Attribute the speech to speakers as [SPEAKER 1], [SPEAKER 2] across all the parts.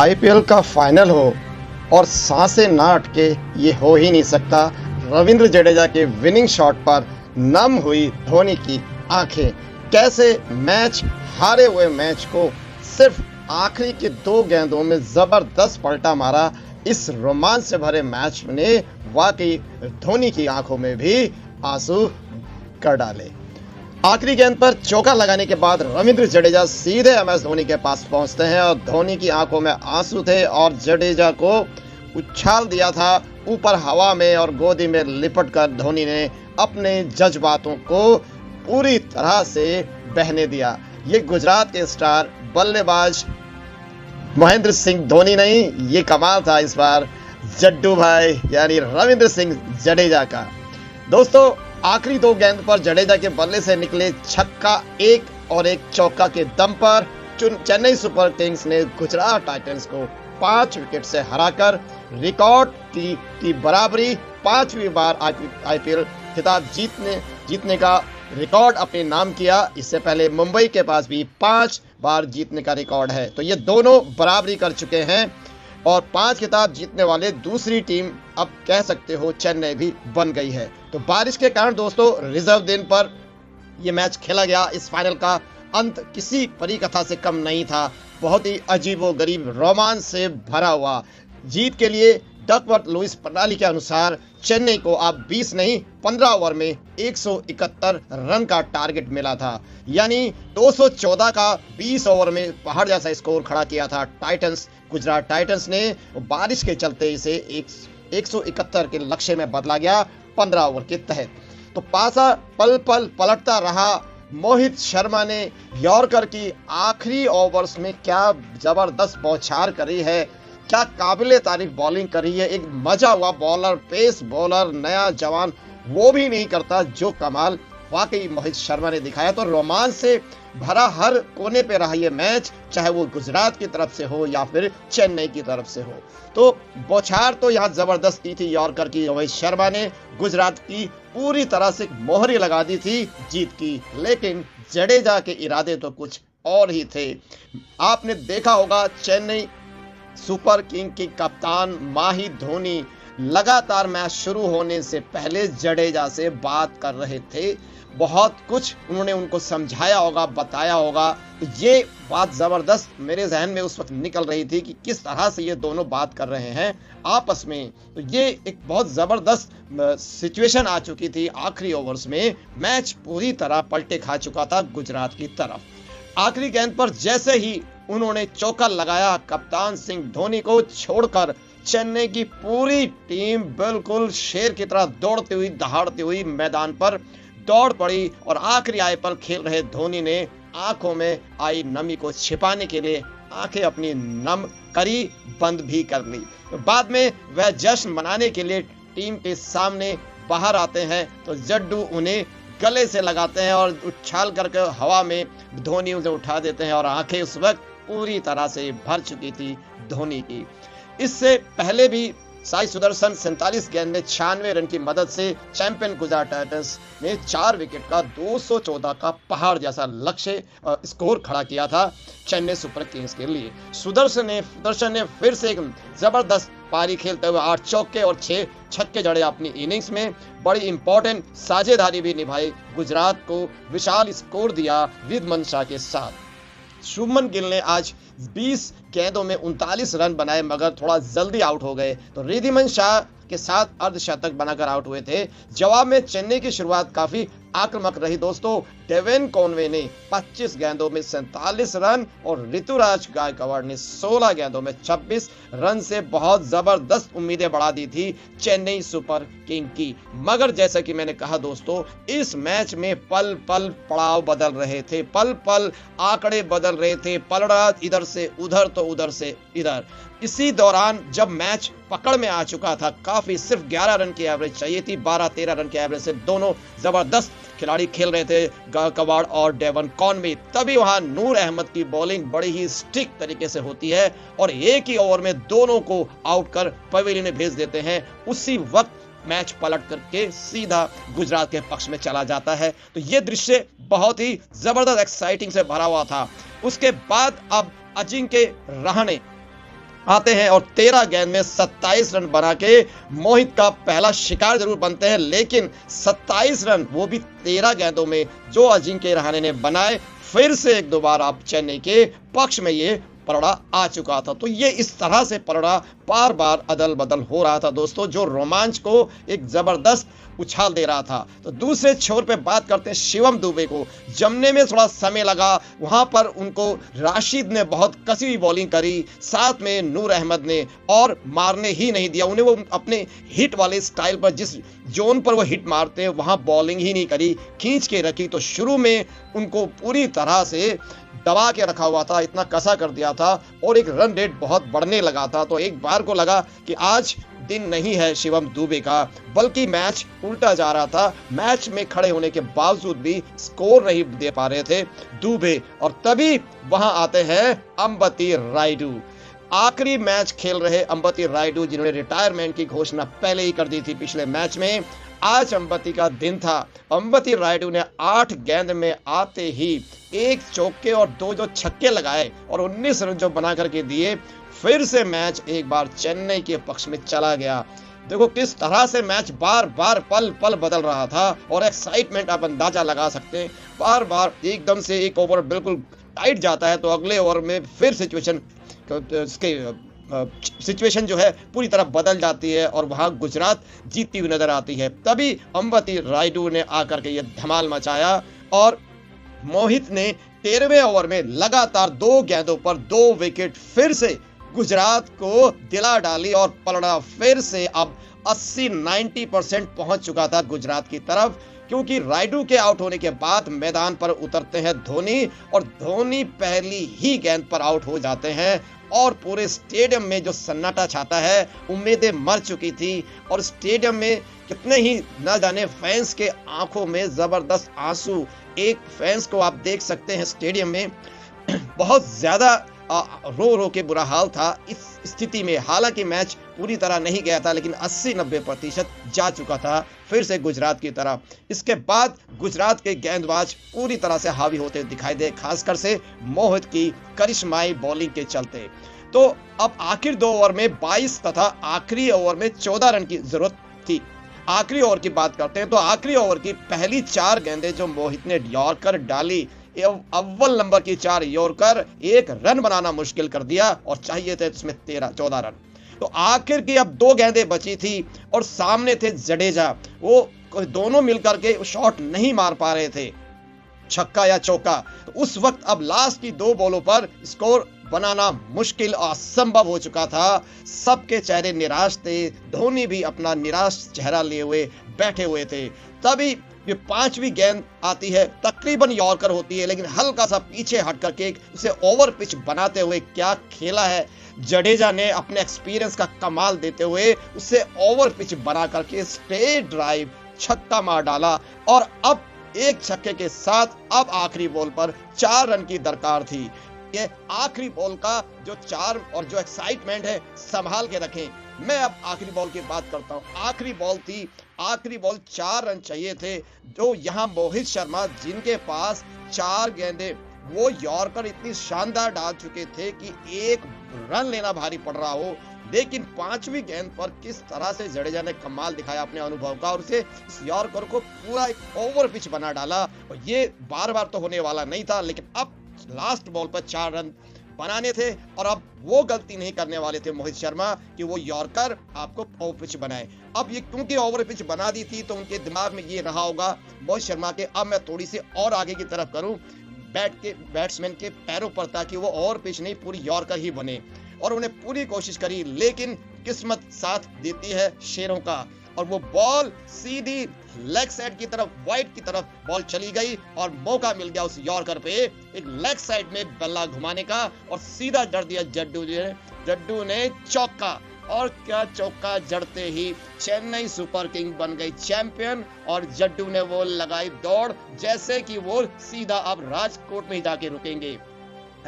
[SPEAKER 1] IPL का final हो और सांसें ना अटके, ये हो ही नहीं सकता। रविंद्र जडेजा के विनिंग शॉट पर नम हुई धोनी की आंखें। कैसे मैच हारे हुए मैच को सिर्फ आखिरी के 2 गेंदों में जबरदस्त पलटा मारा। इस रोमांच से भरे मैच ने वाकई धोनी की आंखों में भी आंसू कर डाले। आखिरी गेंद पर चौका लगाने के बाद रविंद्र जडेजा सीधे एमएस धोनी के पास पहुंचते हैं और धोनी की आंखों में आंसू थे और जडेजा को उछाल दिया था ऊपर हवा में और गोदी में लिपटकर धोनी ने अपने जज्बातों को पूरी तरह से बहने दिया। ये गुजरात के स्टार बल्लेबाज महेंद्र सिंह धोनी नहीं, ये कमाल था इस बार जड्डू भाई यानी रविंद्र सिंह जडेजा का। दोस्तों, आखिरी 2 गेंद पर जडेजा के बल्ले से निकले छक्का, 1 और 1 चौका के दम पर चेन्नई सुपर किंग्स ने गुजरात टाइटंस को 5 विकेट से हराकर रिकॉर्ड की बराबरी 5वीं बार आईपीएल खिताब जीतने का रिकॉर्ड अपने नाम किया। इससे पहले मुंबई के पास भी 5 बार जीतने का रिकॉर्ड है, तो ये दोनों बराबरी कर चुके हैं और 5 खिताब जीतने वाले दूसरी टीम अब कह सकते हो चेन्नई भी बन गई है। तो बारिश के कारण दोस्तों रिजर्व दिन पर यह मैच खेला गया। इस फाइनल का अंत किसी परिकथा से कम नहीं था। बहुत ही अजीबोगरीब रोमांच से भरा हुआ। जीत के लिए डकवर्थ लुईस प्रणाली के अनुसार चेन्नई को अब 20 नहीं 15 ओवर में 171 रन का टारगेट मिला था, यानी 214 का 20 ओवर में पहाड़ जैसा स्कोर खड़ा किया था गुजरात टाइटंस ने। बारिश के चलते इसे 171 के लक्ष्य में बदला गया 15 ओवर के तहत। तो पासा पल पल पलटता रहा। मोहित शर्मा ने यॉर्कर की आखिरी ओवर्स में क्या जबरदस्त बौछार करी है, क्या काबिले तारीफ बॉलिंग करी है। एक मजा हुआ बॉलर, पेस बॉलर, नया जवान वो भी नहीं करता जो कमाल वाकई मोहित शर्मा ने दिखाया। तो रोमांच से भरा हर कोने पे रहा ये मैच, चाहे वो गुजरात की तरफ से हो या फिर चेन्नई की तरफ से हो। तो बौछार तो यहाँ जबरदस्त की थी यॉर्कर की। मोहित शर्मा ने गुजरात की पूरी तरह से मोहरी लगा दी थी जीत की, लेकिन जडेजा के इरादे तो कुछ और ही थे। आपने देखा होगा चेन्नई सुपर किंग की कप्तान माही धोनी लगातार मैच शुरू होने से पहले जडेजा से बात कर रहे थे। बहुत कुछ उन्होंने उनको समझाया होगा, बताया होगा। तो ये बात जबरदस्त मेरे जहन में उस वक्त निकल रही थी कि किस तरह से ये दोनों बात कर रहे हैं आपस में। तो ये एक बहुत जबरदस्त सिचुएशन आ चुकी थी। आखिरी ओवर्स में मैच पूरी तरह पलटे खा चुका था गुजरात की तरफ। आखिरी गेंद पर जैसे ही उन्होंने चौका लगाया, कप्तान सिंह धोनी को छोड़कर चेन्नई की पूरी टीम बिल्कुल शेर की तरह दौड़ती हुई दहाड़ती हुई मैदान पर दौड़ पड़ी और आखिरी आईपीएल खेल रहे धोनी ने आंखों में आई नमी को छिपाने के लिए आंखें अपनी नम करी, बंद भी कर ली। बाद में वह जश्न मनाने के लिए टीम के सामने बाहर आते हैं तो जड्डू उन्हें गले से लगाते हैं और उछाल करके हवा में धोनी उसे उठा देते हैं और आंखें उस वक्त पूरी तरह से भर चुकी थी धोनी की। इससे पहले भी साई सुदर्शन 47 गेंद में 96 रन की मदद से चैंपियन गुजरात टाइटंस ने 4 विकेट का 214 का पहाड़ जैसा लक्ष्य स्कोर खड़ा किया था चेन्नई सुपर किंग्स के लिए। सुदर्शन ने फिर से एक जबरदस्त पारी खेलते हुए 8 चौके और 6 छक्के जड़े अपनी इनिंग्स में। बड़ी इंपॉर्टेंट साझेदारी भी निभाई, गुजरात को विशाल स्कोर दिया रिद्धिमान शाह के साथ। शुभमन गिल ने आज 20 गेंदों में 39 रन बनाए मगर थोड़ा जल्दी आउट हो गए, तो रिद्धिमान शाह के साथ अर्धशतक बनाकर आउट हुए थे। जवाब में चेन्नई की शुरुआत काफी आक्रामक रही दोस्तों। डेविन कॉनवे ने 25 गेंदों में 47 रन और ऋतुराज गायकवाड़ ने 16 गेंदों में 26 रन से बहुत जबरदस्त उम्मीदें बढ़ा दी थी चेन्नई सुपर किंग की। मगर जैसा कि मैंने कहा दोस्तों, इस मैच में पल पल पड़ाव बदल रहे थे, पल पल आंकड़े बदल रहे थे, पलड़ा इधर से उधर तो उधर से इधर। इसी दौरान जब मैच पकड़ में आ चुका था, काफी सिर्फ 11 रन की एवरेज चाहिए थी, 12-13 रन की एवरेज से दोनों जबरदस्त खिलाड़ी खेल रहे थे गायकवाड़ और डेवन कॉनवे। तभी वहां नूर अहमद की बॉलिंग बड़ी ही स्ट्रिक्ट तरीके से होती है और एक ही ओवर में दोनों को आउट कर पवेलियन में भेज देते हैं। उसी वक्त मैच पलट करके सीधा गुजरात के पक्ष में चला जाता है। तो ये दृश्य बहुत ही जबरदस्त एक्साइटिंग से भरा हुआ था। उसके बाद अब अजिंक्य रहाणे आते हैं और 13 गेंद में 27 रन बना के मोहित का पहला शिकार जरूर बनते हैं, लेकिन 27 रन वो भी 13 गेंदों में जो अजिंक्य रहाणे ने बनाए, फिर से एक दो बार आप चेन्नई के पक्ष में ये पलड़ा आ चुका था। तो ये इस तरह से पलड़ा बार बार अदल बदल हो रहा था दोस्तों, जो रोमांच को एक जबरदस्त उछाल दे रहा था। तो दूसरे छोर पे बात करते हैं शिवम दुबे को। जमने में थोड़ा समय लगा, वहां पर उनको राशिद ने बहुत कसी हुई बॉलिंग करी, साथ में नूर अहमद ने, और मारने ही नहीं दिया उन्हें। वो अपने हिट वाले स्टाइल पर, जिस जोन पर वो हिट मारते हैं वहां बॉलिंग ही नहीं करी, खींच के रखी। तो शुरू में उनको पूरी तरह से दबा के रखा हुआ था, इतना कसा कर दिया था और एक रन रेट बहुत बढ़ने लगा था। तो एक बार को लगा कि आज दिन नहीं है शिवम दुबे का, बल्कि मैच उल्टा जा रहा था। मैच में खड़े होने के बावजूद भी स्कोर नहीं दे पा रहे थे दुबे, और तभी वहां आते हैं अंबती रायडू। आखिरी मैच खेल रहे अंबती रायडू, जिन्होंने रिटायरमेंट की घोषणा पहले ही कर दी थी पिछले मैच में, आज अंबती का दिन था। अंबती रायडू ने 8 गेंद में आते ही एक चौके और 2 जो छक्के लगाए और 19 रन जो बना करके दिए, फिर से मैच एक बार चेन्नई के पक्ष में चला गया। देखो किस तरह से मैच बार बार पल पल बदल रहा था, और एक्साइटमेंट आप अंदाजा लगा सकते हैं। बार बार एकदम से एक ओवर बिल्कुल टाइट जाता है तो अगले ओवर में फिर सिचुएशन जो है पूरी तरह बदल जाती है और वहां गुजरात जीतती हुई नजर आती है। तभी अंबती रायडू ने आकर के ये धमाल मचाया और मोहित ने 13वें ओवर में लगातार 2 गेंदों पर 2 विकेट फिर से गुजरात को दिला डाली, और पलड़ा फिर से अब 80-90% पहुंच चुका था गुजरात की तरफ, क्योंकि रायडू के आउट होने के बाद मैदान पर उतरते हैं धोनी, और धोनी पहली ही गेंद पर आउट हो जाते हैं और पूरे स्टेडियम में जो सन्नाटा छाता है, उम्मीदें मर चुकी थी। और स्टेडियम में कितने ही न जाने फैंस के आंखों में जबरदस्त आंसू, एक फैंस को आप देख सकते हैं स्टेडियम में बहुत ज्यादा रो रो के बुरा हाल था इस स्थिति में। हालांकि मैच पूरी तरह नहीं गया था, लेकिन 80-90% जा चुका था फिर से गुजरात की तरफ। इसके बाद गुजरात के गेंदबाज पूरी तरह से हावी होते दिखाई दे, खासकर से मोहित की करिश्माई बॉलिंग के चलते। तो अब आखिर 2 ओवर में 22 तथा आखिरी ओवर में 14 रन की जरूरत थी। आखिरी ओवर की बात करते हैं तो आखिरी ओवर की पहली 4 गेंदें जो मोहित ने यॉर्कर डाली, अव्वल नंबर की 4 यॉर्कर, 1 रन बनाना मुश्किल कर दिया, और चाहिए थे इसमें 13-14 रन। तो आखिर की अब 2 गेंदें बची थी और सामने थे जडेजा, वो दोनों मिलकर के शॉट नहीं मार पा रहे थे, छक्का या चौका। तो उस वक्त अब लास्ट की 2 बॉलों पर स्कोर बनाना मुश्किल और असंभव हो चुका था। सबके चेहरे निराश थे, धोनी भी अपना निराश चेहरा लिए हुए बैठे हुए थे। तभी ये 5वीं गेंद आती है, तकरीबन यॉर्कर होती है, लेकिन हल्का सा पीछे हट करके उसे ओवर पिच बनाते हुए क्या खेला है जडेजा ने, अपने एक्सपीरियंस का कमाल देते हुए उसे ओवर पिच बना करके स्ट्रेट ड्राइव छक्का मार डाला। और अब एक छक्के के साथ अब आखिरी बॉल पर 4 रन की दरकार थी। ये आखिरी बॉल का जो 4 और जो एक्साइटमेंट है संभाल के रखें। मैं अब आखिरी बॉल की बात करता हूं। आखिरी बॉल थी, आखिरी बॉल 4 रन चाहिए थे, जो यहां मोहित शर्मा जिनके पास 4 गेंदें, वो यॉर्कर इतनी शानदार डाल चुके थे कि 1 रन लेना भारी पड़ रहा हो, लेकिन 5वीं गेंद पर किस तरह से जडेजा ने कमाल दिखाया अपने अनुभव का, और उसे इस यॉर्कर को पूरा एक ओवर पिच बना डाला। और ये बार बार तो होने वाला नहीं था, लेकिन अब लास्ट बॉल पर 4 रन बनाने थे, और अब वो गलती नहीं करने वाले थे मोहित शर्मा कि वो यॉर्कर आपको ओवर पिच बनाए। अब ये क्योंकि ओवर पिच बना दी थी तो उनके दिमाग में ये रहा होगा मोहित शर्मा के, अब मैं थोड़ी सी और आगे की तरफ करूं बैट्समैन के पैरों पर, ताकि वो ओवर पिच नहीं पूरी यॉर्कर ही बने। और उन्हें पूरी कोशिश करी, लेकिन किस्मत साथ देती है शेरों का, और वो बॉल सीधी लेग साइड की तरफ, वाइड की तरफ बॉल चली गई, और मौका मिल गया उस यॉर्कर पे एक लेग साइड में बल्ला घुमाने का, और सीधा जड़ दिया जड्डू ने चौका। और क्या चौका जड़ते ही चेन्नई सुपर किंग बन गई चैंपियन, और जड्डू ने वो लगाई दौड़ जैसे कि वो सीधा अब राजकोट में ही जाके रुकेंगे।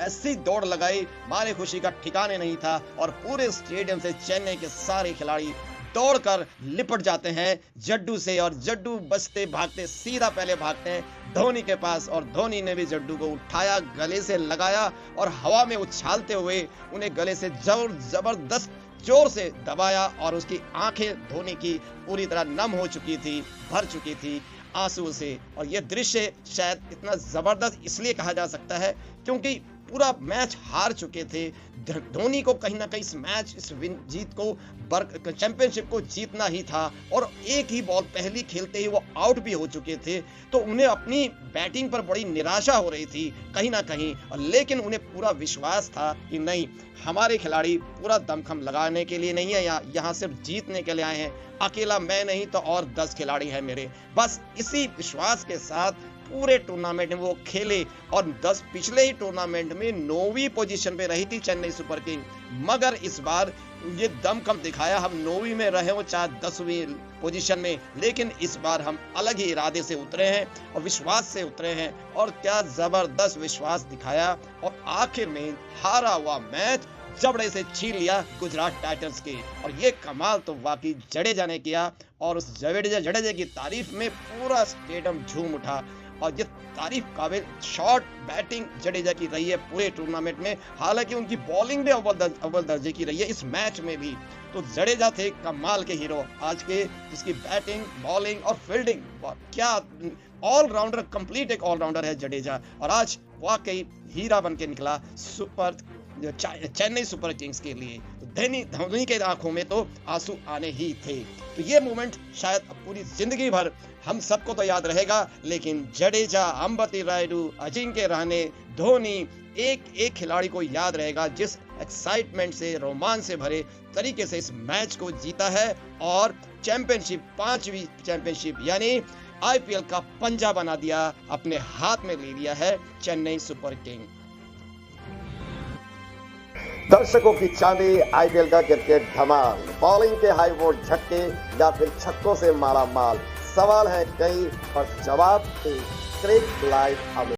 [SPEAKER 1] ऐसी दौड़ लगाई, मारे खुशी का ठिकाने नहीं था, और पूरे स्टेडियम से चेन्नई के सारे खिलाड़ी दौड़कर लिपट जाते हैं जड्डू से, और जड्डू बचते भागते सीधा पहले भागते हैं धोनी के पास और धोनी ने भी जड्डू को उठाया, गले से लगाया और हवा में उछालते हुए उन्हें गले से जबरदस्त जोर से दबाया और उसकी आंखें धोनी की पूरी तरह नम हो चुकी थी, भर चुकी थी आंसू से। और यह दृश्य शायद इतना जबरदस्त इसलिए कहा जा सकता है क्योंकि पूरा मैच हार चुके थे। धोनी को कहीं ना कहीं इस मैच, इस जीत को, चैंपियनशिप को जीतना ही था और एक ही बॉल पहली खेलते ही वो आउट भी हो चुके थे। तो उन्हें अपनी बैटिंग पर बड़ी निराशा हो रही थी कहीं ना कहीं, लेकिन उन्हें पूरा विश्वास था कि नहीं, हमारे खिलाड़ी पूरा दमखम लगाने के लिए नहीं है, यहाँ सिर्फ जीतने के लिए आए हैं। अकेला मैं नहीं तो और 10 खिलाड़ी हैं मेरे। बस इसी विश्वास के साथ पूरे टूर्नामेंट में वो खेले और पिछले ही टूर्नामेंट में 9वीं पोजीशन पे रही थी चेन्नई सुपर किंग, मगर इस बार ये दमखम दिखाया। हम 9वीं में रहे हो चाहे 10वीं पोजीशन में, लेकिन इस बार हम अलग ही इरादे से उतरे हैं और विश्वास से उतरे हैं और क्या जबरदस्त विश्वास दिखाया। और आखिर में हारा हुआ मैच जबड़े से छीन लिया गुजरात टाइटंस के। और ये कमाल तो वाकई जडेजा ने किया और उस जडेजा की तारीफ में पूरा स्टेडियम झूम उठा। और ये तारीफ काबिल शॉट बैटिंग जडेजा की रही है पूरे टूर्नामेंट में, हालांकि उनकी बॉलिंग भी अव्वल दर्जे की रही है इस मैच में भी। तो जडेजा थे कमाल के हीरो आज के, जिसकी बैटिंग, बॉलिंग और फील्डिंग, क्या ऑलराउंडर, कंप्लीट एक ऑलराउंडर है जडेजा। और आज वाकई हीरा बन के निकला चेन्नई सुपर किंग्स के लिए। तो धोनी के आंखों में तो आंसू आने ही थे। तो ये मोमेंट शायद पूरी जिंदगी भर हम सबको तो याद रहेगा, लेकिन जडेजा, अंबती रायडू, अजिंक्य रहाणे, धोनी, एक खिलाड़ी को याद रहेगा जिस एक्साइटमेंट से, रोमांच से भरे तरीके से इस मैच को जीता है और चैंपियनशिप, 5वीं चैंपियनशिप यानी आईपीएल का पंजा बना दिया, अपने हाथ में ले लिया है चेन्नई सुपर किंग।
[SPEAKER 2] दर्शकों की चांदी, आईपीएल का क्रिकेट धमाल, बॉलिंग के हाई वोल्ट झटके या फिर छक्कों से माला माल, सवाल है कई और जवाब एक। क्रिक लाइव